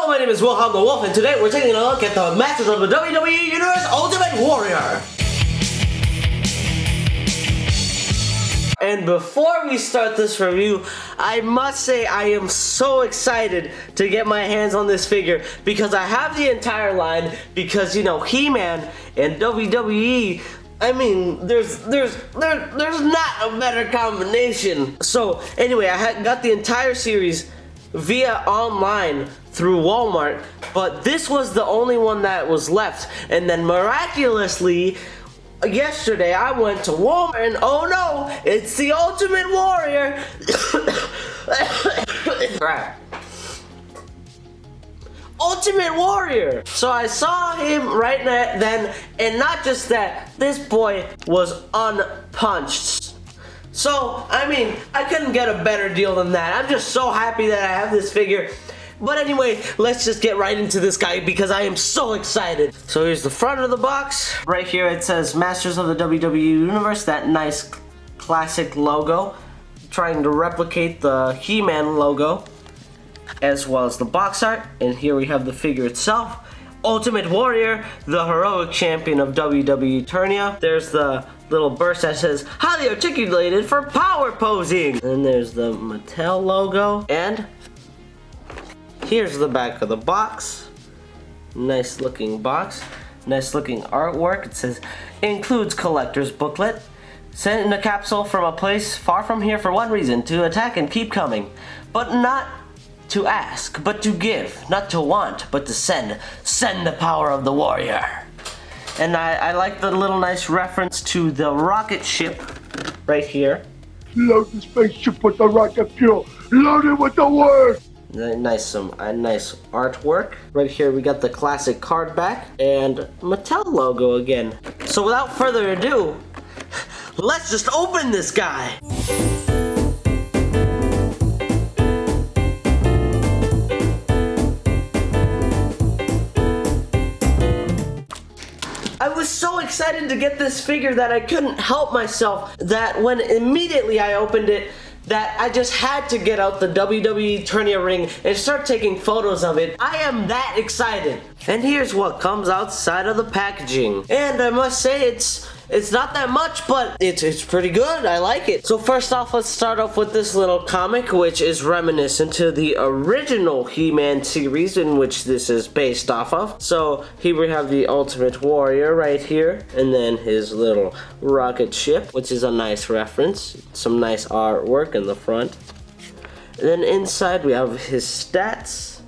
Hello, my name is Wilhelm the Wolf, and today we're taking a look at the Masters of the WWE Universe Ultimate Warrior. And before we start this review, I must say I am so excited to get my hands on this figure because I have the entire line because, you know, He-Man and WWE, I mean, there's not a better combination. So anyway, I got the entire series via online through Walmart, but this was the only one that was left. And then miraculously, yesterday I went to Walmart and oh no, it's the Ultimate Warrior. Crap. Ultimate Warrior. So I saw him right then, and not just that, this boy was unpunched. So, I mean, I couldn't get a better deal than that. I'm just so happy that I have this figure. But anyway, let's just get right into this guy because I am so excited. So here's the front of the box. Right here it says Masters of the WWE Universe, that nice classic logo. Trying to replicate the He-Man logo, as well as the box art. And here we have the figure itself. Ultimate Warrior, the heroic champion of WWE Eternia. There's the little burst that says, highly articulated for power posing. And there's the Mattel logo. And here's the back of the box. Nice looking box. Nice looking artwork. It says, includes collector's booklet. Sent in a capsule from a place far from here for one reason, to attack and keep coming. But not to ask, but to give. Not to want, but to send. Send the power of the warrior. And I like the little nice reference to the rocket ship right here. Load the spaceship with the rocket fuel. Load it with the word. Nice artwork. Right here we got the classic card back and Mattel logo again. So without further ado, let's just open this guy. I was so excited to get this figure that I couldn't help myself, that when immediately I opened it, that I just had to get out the WWE Eternia ring and start taking photos of it. I am that excited. And here's what comes outside of the packaging. And I must say it's not that much, but it's pretty good. I like it. So first off, let's start off with this little comic, which is reminiscent to the original He-Man series in which this is based off of. So here we have the Ultimate Warrior right here, and then his little rocket ship, which is a nice reference. Some nice artwork in the front. And then inside we have his stats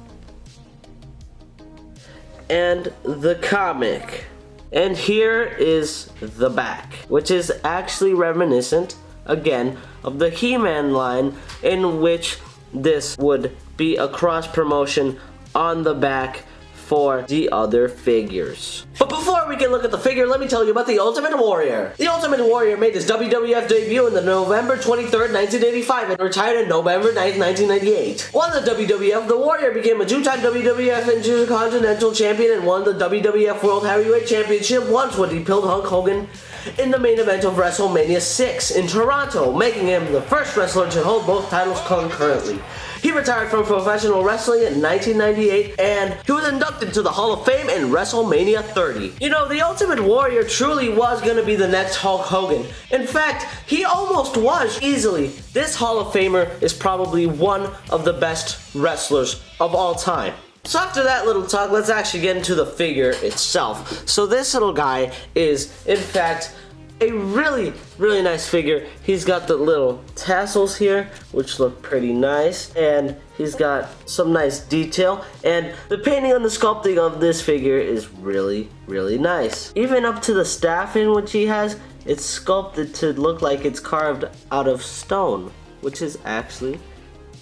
and the comic. And here is the back, which is actually reminiscent, again, of the He-Man line, in which this would be a cross promotion on the back for the other figures. But before we can look at the figure, let me tell you about the Ultimate Warrior. The Ultimate Warrior made his WWF debut in the November 23rd, 1985 and retired in November 9th, 1998. While the WWF, the Warrior became a two-time WWF Intercontinental Champion and won the WWF World Heavyweight Championship once when he pinned Hulk Hogan in the main event of WrestleMania 6 in Toronto, making him the first wrestler to hold both titles concurrently. He retired from professional wrestling in 1998, and he was inducted to the Hall of Fame in WrestleMania 30. You know, the Ultimate Warrior truly was going to be the next Hulk Hogan. In fact, he almost was, easily. This Hall of Famer is probably one of the best wrestlers of all time. So after that little talk, let's actually get into the figure itself. So this little guy is, in fact, a really nice figure. He's got the little tassels here, which look pretty nice, and he's got some nice detail, and the painting on the sculpting of this figure is really nice. Even up to the staff in which he has, it's sculpted to look like it's carved out of stone, which is actually,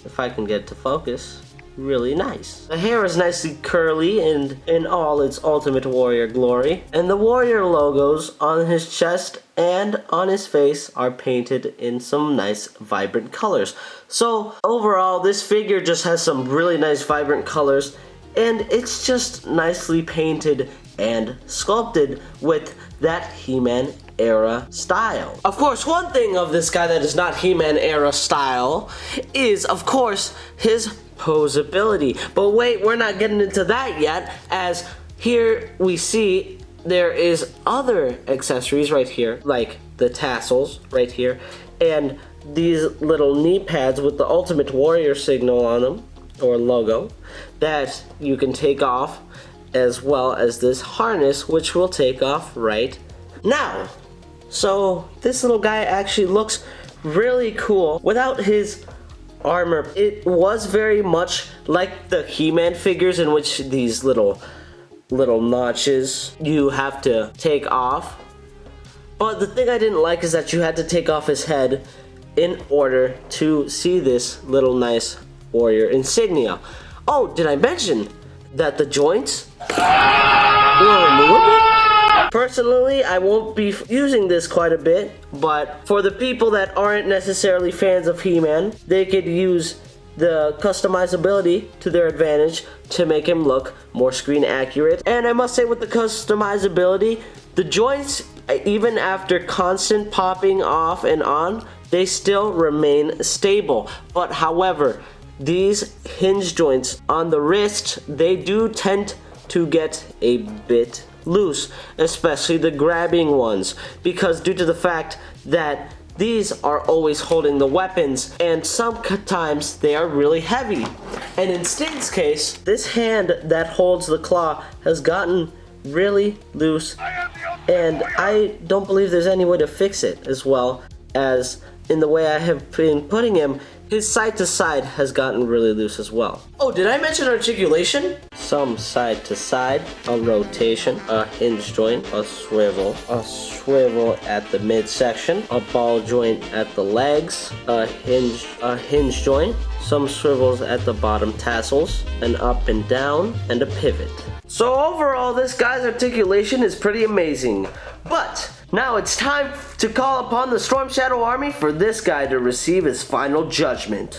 if I can get it to focus, really nice. The hair is nicely curly and in all its Ultimate Warrior glory, and the Warrior logos on his chest and on his face are painted in some nice vibrant colors. So overall, this figure just has some really nice vibrant colors, and it's just nicely painted and sculpted with that He-Man era style. Of course, one thing of this guy that is not He-Man era style is, of course, his posability. But wait, we're not getting into that yet, as here we see there is other accessories right here, like the tassels right here, and these little knee pads with the Ultimate Warrior signal on them, or logo, that you can take off, as well as this harness, which we'll take off right now. So this little guy actually looks really cool without his armor. It was very much like the He-Man figures, in which these little notches you have to take off. But the thing I didn't like is that you had to take off his head in order to see this little nice warrior insignia. Oh, did I mention that the joints were removable? Personally, I won't be using this quite a bit, but for the people that aren't necessarily fans of He-Man, they could use the customizability to their advantage to make him look more screen accurate. And I must say, with the customizability, the joints, even after constant popping off and on, they still remain stable. But however, these hinge joints on the wrist, they do tend to get a bit loose, especially the grabbing ones, because due to the fact that these are always holding the weapons, and sometimes they are really heavy. And in Sting's case, this hand that holds the claw has gotten really loose, and I don't believe there's any way to fix it, as well as in the way I have been putting him. His side to side has gotten really loose as well. Oh, did I mention articulation? Some side to side, a rotation, a hinge joint, a swivel at the midsection, a ball joint at the legs, a hinge joint, some swivels at the bottom tassels, an up and down, and a pivot. So overall, this guy's articulation is pretty amazing. But now it's time to call upon the Storm Shadow Army for this guy to receive his final judgment.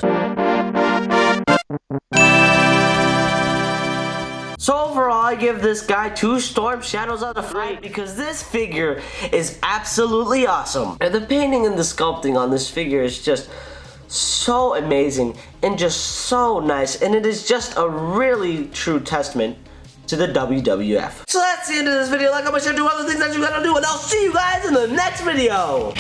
So overall, I give this guy 2 Storm Shadows out of 5 because this figure is absolutely awesome. And the painting and the sculpting on this figure is just so amazing and just so nice. And it is just a really true testament to the WWF. So that's the end of this video. Like, comment, share, do other things that you gotta do, and I'll see you guys in the next video.